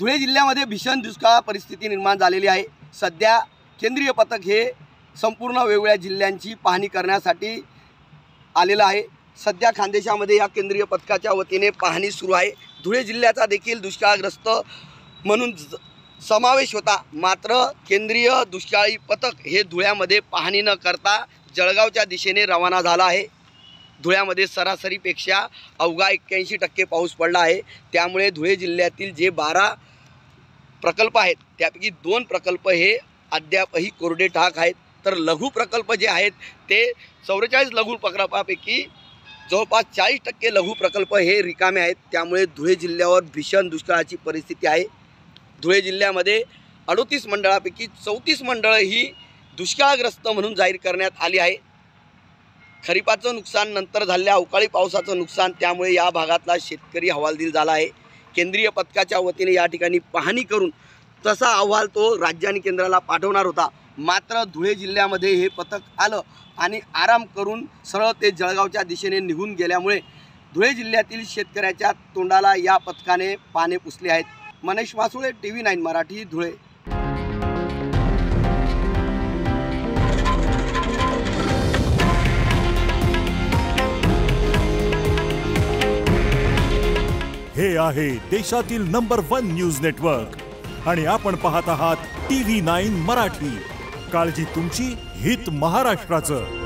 धुळे जिल्ह्यामध्ये भीषण दुष्काळ परिस्थिती निर्माण झालेली आहे। सध्या केंद्रीय पथक हे संपूर्ण वेगवेगळ्या जिल्ह्यांची पाहणी करण्यासाठी आलेलं आहे। सध्या खानदेशामध्ये या केंद्रीय पथकाच्या वतीने पाहणी सुरू आहे। धुळे जिल्ह्याचा देखील दुष्काळग्रस्त म्हणून समावेश होता, मात्र केंद्रीय दुष्काळी पथक हे धुळ्यामध्ये पाहणी न करता जळगावच्या दिशेने रवाना झाला आहे। धुळ्यामध्ये सरासरीपेक्षा अवघा 81% पाऊस पडला आहे। त्यामुळे धुळे जिल्ह्यातील जे 12 प्रकल्प आहेत त्यापैकी 2 प्रकल्प हे अद्यापही कोरडे ठाक आहेत, तर लघु प्रकल्प जे आहेत ते 44 लघु प्रकल्पापैकी जवळपास 40% लघु प्रकल्प हे रिकामे आहेत। त्यामुळे धुळे जिल्ह्यावर भीषण दुष्काळाची परिस्थिती आहे। धुळे जिल्ह्यामध्ये 38 मंडळापैकी 34 मंडळं ही दुष्काळग्रस्त म्हणून जाहीर करण्यात आली आहे। खरीपाचं नुकसान, नंतर झालेल्या अवकाळी पावसाचं नुकसान, त्यामुळे या भागातला शेतकरी हवालदिल झाला आहे। केंद्रीय पथकाच्या वतीने या ठिकाणी पाहणी करून तसा अहवाल तो राज्य आणि केंद्राला पाठवणार होता, मात्र धुळे जिल्ह्यामध्ये हे पथक आलं आणि आराम करून सरळ ते जळगावच्या दिशेने निघून गेल्यामुळे धुळे जिल्ह्यातील शेतकऱ्याच्या तोंडाला या पथकाने पाने पुसले आहेत। मनीष वासुळे, TV9 मराठी, धुळे। हे आहे देशातील नंबर 1 न्यूज नेटवर्क आणि आपण पाहत आहात TV9 मराठी। काळजी तुमची, हित महाराष्ट्राचं।